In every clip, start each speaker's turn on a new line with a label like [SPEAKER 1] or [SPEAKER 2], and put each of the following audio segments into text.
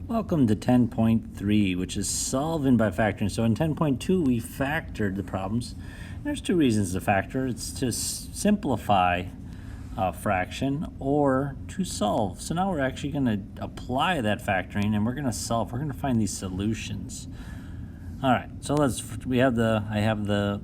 [SPEAKER 1] Welcome to 10.3, which is solving by factoring. So in 10.2, we factored the problems. There's two reasons to factor. It's to simplify a fraction or to solve. So now we're actually going to apply that factoring and we're going to solve. We're going to find these solutions. All right, so I have the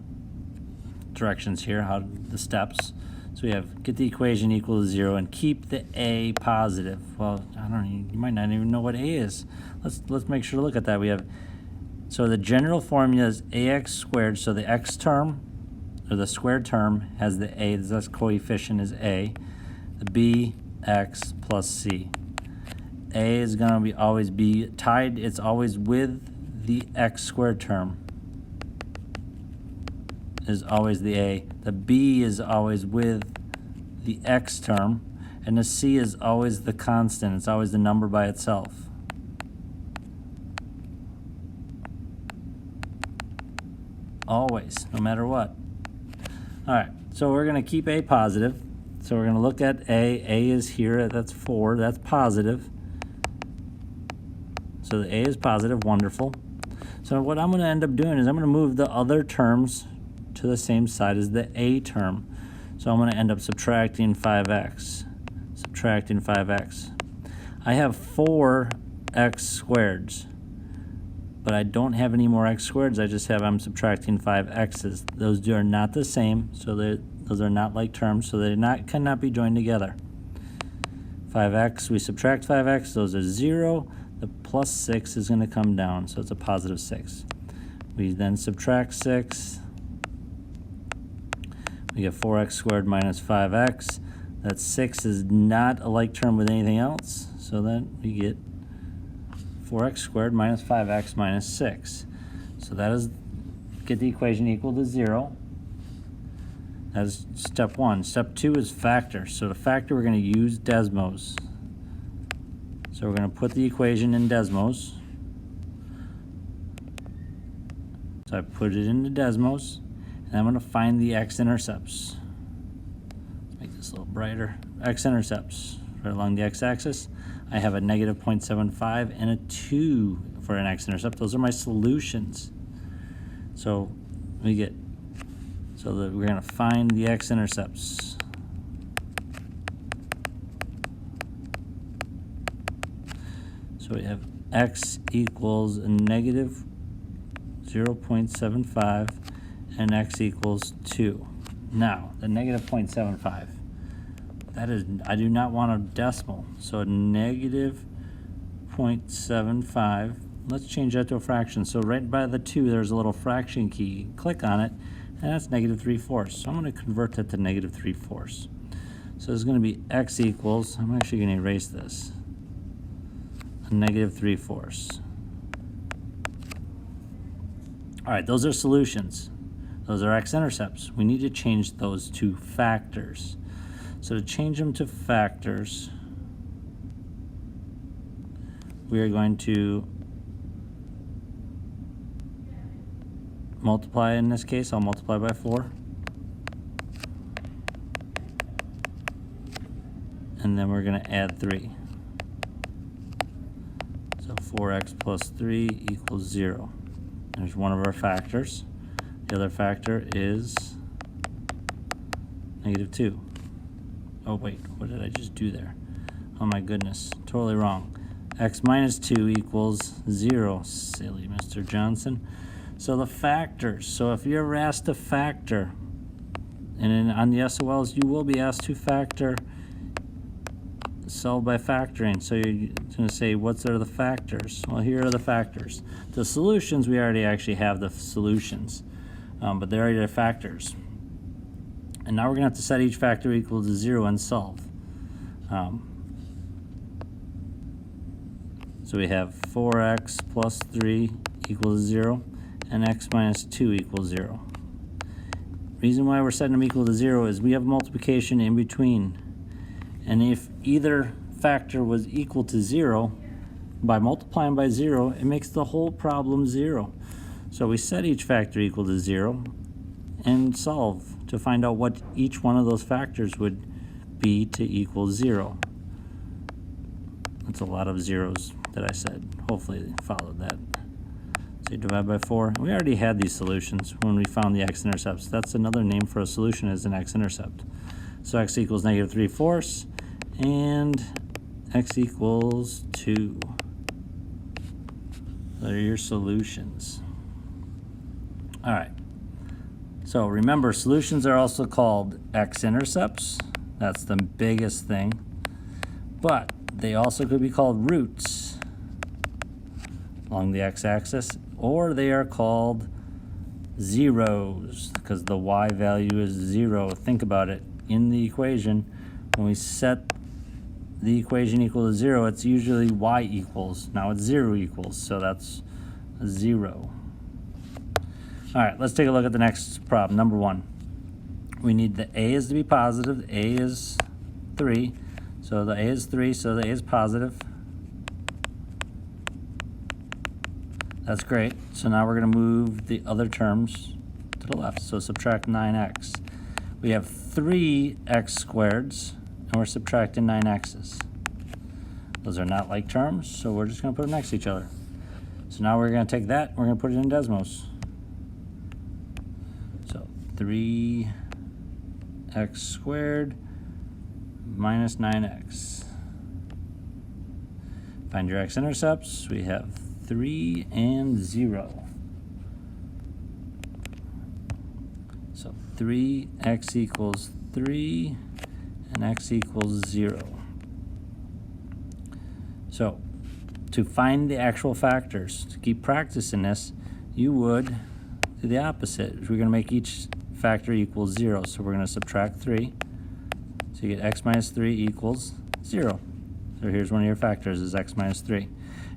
[SPEAKER 1] directions here, the steps. So we have get the equation equal to 0 and keep the a positive. Well, I don't know, you might not even know what a is. Let's make sure to look at that. So the general formula is ax squared. So the x term, or the squared term, has the a. That's coefficient is a. The b x plus c. A is going to always be tied. It's always with the x squared term. Is always the a. The b is always with the x term, and the c is always the constant. It's always the number by itself. Always, no matter what. All right, so we're going to keep a positive. So we're going to look at a. A is here. That's 4. That's positive. So the a is positive. Wonderful. So what I'm going to end up doing is I'm going to move the other terms to the same side as the a term. So I'm going to end up subtracting 5x. Subtracting 5x. I have 4x squareds, but I don't have any more x squareds. I'm subtracting 5x's. Those are not the same, so those are not like terms, so they cannot be joined together. 5x, we subtract 5x, those are 0. The plus 6 is going to come down, so it's a positive 6. We then subtract 6. We get 4x squared minus 5x. That 6 is not a like term with anything else, so then we get 4x squared minus 5x minus 6. So that is get the equation equal to 0. That is step 1. Step 2 is factor. So to factor, we're going to use Desmos. So we're going to put the equation in Desmos. So I put it into Desmos. And I'm going to find the X intercepts. Let's make this a little brighter. X intercepts right along the x-axis. I have a negative 0.75 and a 2 for an X intercept. Those are my solutions. So we're going to find the X intercepts. So we have X equals a negative 0.75. and x equals 2. Now, the negative 0.75, that is, I do not want a decimal, so a negative 0.75, let's change that to a fraction. So right by the 2, there's a little fraction key. Click on it, and that's negative 3/4. So I'm going to convert that to negative 3/4. So it's going to be x equals, I'm actually going to erase this, a negative 3/4. All right, those are solutions. Those are x-intercepts. We need to change those to factors. So to change them to factors, we are going to multiply. In this case, I'll multiply by 4. And then we're going to add 3. So 4x plus 3 equals 0. There's one of our factors. The other factor is negative 2. Oh wait, what did I just do there? Oh my goodness, totally wrong. X minus 2 equals 0. Silly Mr. Johnson. So the factors. So if you're ever asked to factor, and on the SOLs you will be asked to factor, solve by factoring. So you're going to say, what are the factors? Well, here are the factors. The solutions, we already actually have the solutions. But they're already factors. And now we're going to have to set each factor equal to 0 and solve. So we have 4x plus 3 equals 0, and x minus 2 equals 0. Reason why we're setting them equal to 0 is we have multiplication in between. And if either factor was equal to 0, by multiplying by 0, it makes the whole problem 0. So we set each factor equal to 0 and solve to find out what each one of those factors would be to equal 0. That's a lot of zeros that I said. Hopefully they followed that. So you divide by 4. We already had these solutions when we found the x-intercepts. That's another name for a solution, is an x-intercept. So x equals negative 3/4 and x equals 2. Those are your solutions. All right. So remember, solutions are also called x-intercepts. That's the biggest thing. But they also could be called roots along the x-axis, or they are called zeros because the y value is 0. Think about it. In the equation, when we set the equation equal to 0, it's usually y equals. Now it's 0 equals, so that's 0. All right, let's take a look at the next problem, number 1. We need the a is to be positive. The a is 3. So the a is 3, so the a is positive. That's great. So now we're going to move the other terms to the left. So subtract 9x. We have 3 x squareds, and we're subtracting 9x's. Those are not like terms, so we're just going to put them next to each other. So now we're going to take that, we're going to put it in Desmos. So 3x squared minus 9x. Find your x-intercepts. We have 3 and 0. So 3x equals 3 and x equals 0. So to find the actual factors, to keep practicing this, you would do the opposite. We're going to make each factor equal 0. So we're going to subtract 3. So you get x minus 3 equals 0. So here's one of your factors, is x minus 3.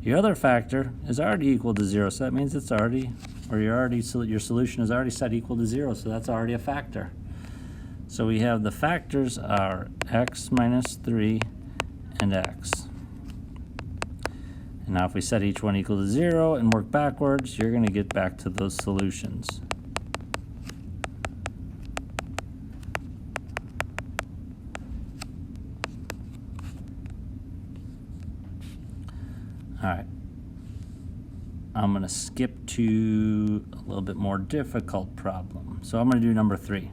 [SPEAKER 1] Your other factor is already equal to 0, so that means it's already, or your solution is already set equal to 0, so that's already a factor. So we have the factors are x minus 3 and x. And now if we set each one equal to 0 and work backwards, you're going to get back to those solutions. All right, I'm going to skip to a little bit more difficult problem. So I'm going to do number 3.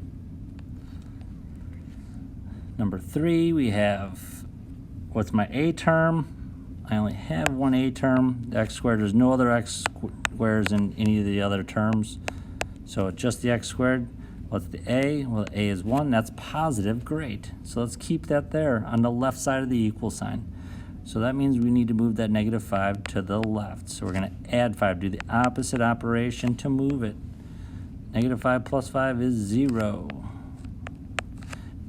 [SPEAKER 1] Number 3, we have, what's my a term? I only have one a term, the x squared. There's no other x squares in any of the other terms. So just the x squared. What's the a? Well, a is 1. That's positive. Great. So let's keep that there on the left side of the equal sign. So that means we need to move that negative 5 to the left. So we're going to add 5, do the opposite operation to move it. Negative 5 plus 5 is 0.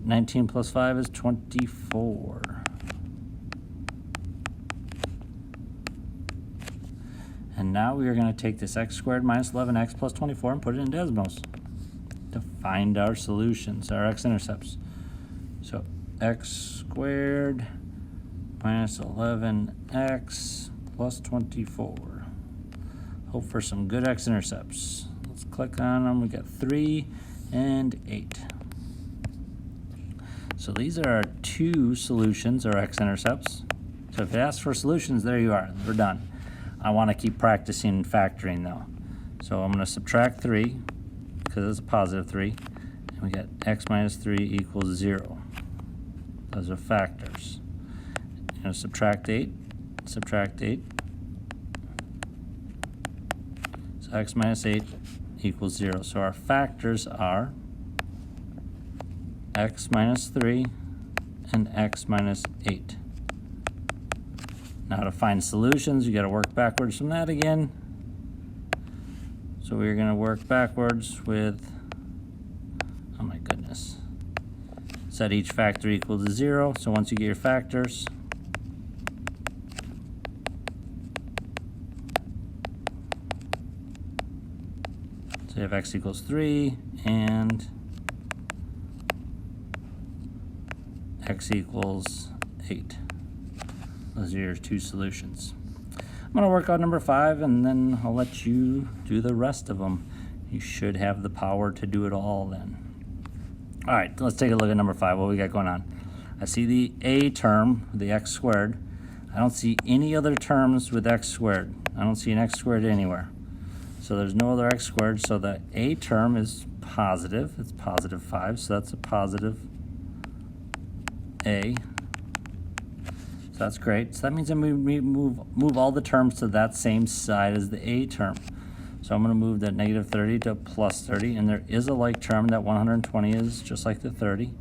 [SPEAKER 1] 19 plus 5 is 24. And now we are going to take this x squared minus 11x plus 24 and put it in Desmos to find our solutions, our x-intercepts. So x squared minus 11x plus 24. Hope for some good x-intercepts. Let's click on them. We got 3 and 8. So these are our 2 solutions, or x-intercepts. So if it asks for solutions, there you are. We're done. I want to keep practicing factoring though. So I'm going to subtract 3 because it's a positive 3. And we got x minus 3 equals 0. Those are factors. You know, subtract 8. So x minus 8 equals 0. So our factors are x minus 3 and x minus 8. Now to find solutions, you got to work backwards from that again. So we're going to work backwards with, oh my goodness, set each factor equal to 0. So once you get your factors, so you have x equals 3 and x equals 8. Those are your 2 solutions. I'm going to work on number 5 and then I'll let you do the rest of them. You should have the power to do it all then. All right, let's take a look at number 5. What we got going on? I see the a term, the x squared. I don't see any other terms with x squared. I don't see an x squared anywhere. So there's no other x squared, so the a term is positive. It's positive 5, so that's a positive a. So that's great. So that means I'm going to move all the terms to that same side as the a term. So I'm going to move that negative 30 to plus 30, and there is a like term. That 120 is just like the 30.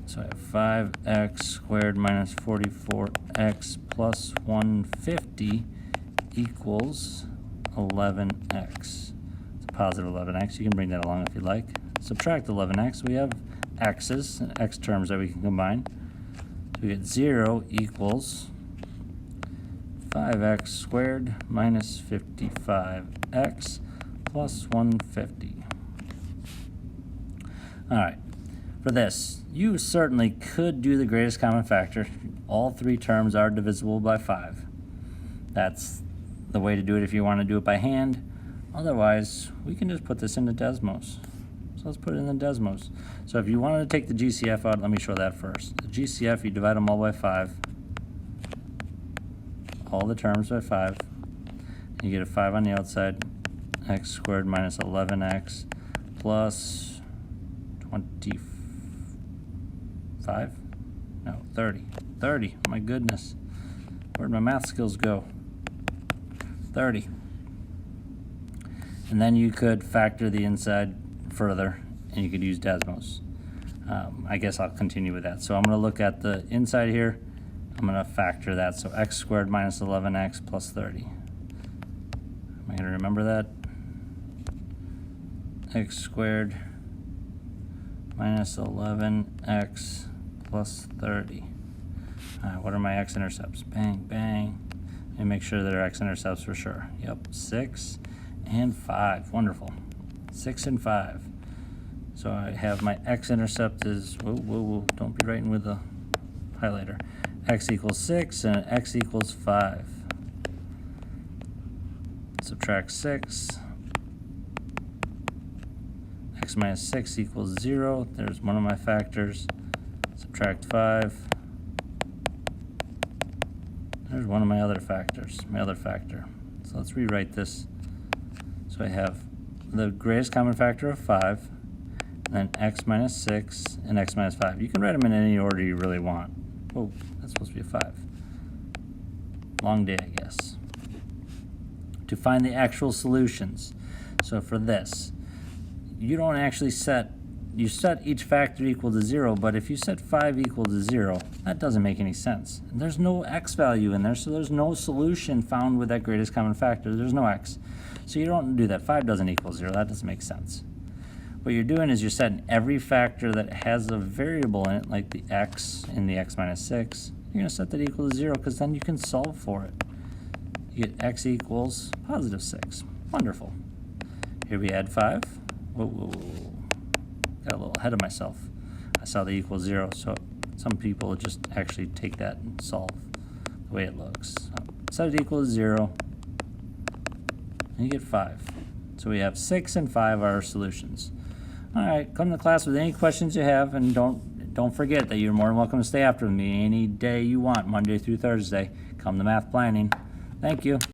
[SPEAKER 1] So I have 5x squared minus 44x plus 150 equals 11x. It's a positive 11x. You can bring that along if you like. Subtract 11x. We have x's, x terms that we can combine. So we get 0 equals 5x squared minus 55x plus 150. All right, for this, you certainly could do the greatest common factor. All three terms are divisible by 5. That's the way to do it if you want to do it by hand. Otherwise, we can just put this into Desmos. So let's put it in the Desmos. So if you wanted to take the GCF out, let me show that first. The GCF, you divide them all by 5. All the terms by 5. And you get a 5 on the outside. X squared minus 11x plus 25? No, 30. 30, my goodness. Where'd my math skills go? 30. And then you could factor the inside further, and you could use Desmos. I guess I'll continue with that. So I'm going to look at the inside here. I'm going to factor that. So x squared minus 11x plus 30. Am I going to remember that? X squared minus 11x plus 30. What are my x-intercepts? Bang, bang. And make sure that are x-intercepts for sure. Yep, 6 and 5. Wonderful. 6 and 5. So I have my x-intercept is, whoa, don't be writing with the highlighter. X equals 6 and x equals 5. Subtract 6. X minus 6 equals 0. There's one of my factors. Subtract 5. There's one of my other factors, my other factor. So let's rewrite this. So I have the greatest common factor of 5, and then x minus 6 and x minus 5. You can write them in any order you really want. Oh, that's supposed to be a 5. Long day, I guess. To find the actual solutions. So for this, you don't actually set, you set each factor equal to 0, but if you set 5 equal to 0, that doesn't make any sense. And there's no x value in there, so there's no solution found with that greatest common factor. There's no x. So you don't do that. 5 doesn't equal 0. That doesn't make sense. What you're doing is you're setting every factor that has a variable in it, like the x in the x minus 6. You're going to set that equal to 0 because then you can solve for it. You get x equals positive 6. Wonderful. Here we add 5. Whoa. Got a little ahead of myself. I saw the equal 0, so some people just actually take that and solve the way it looks. Set it equal to 0, and you get 5. So we have 6 and 5 are our solutions. All right, come to class with any questions you have, and don't forget that you're more than welcome to stay after me any day you want, Monday through Thursday. Come to math planning. Thank you.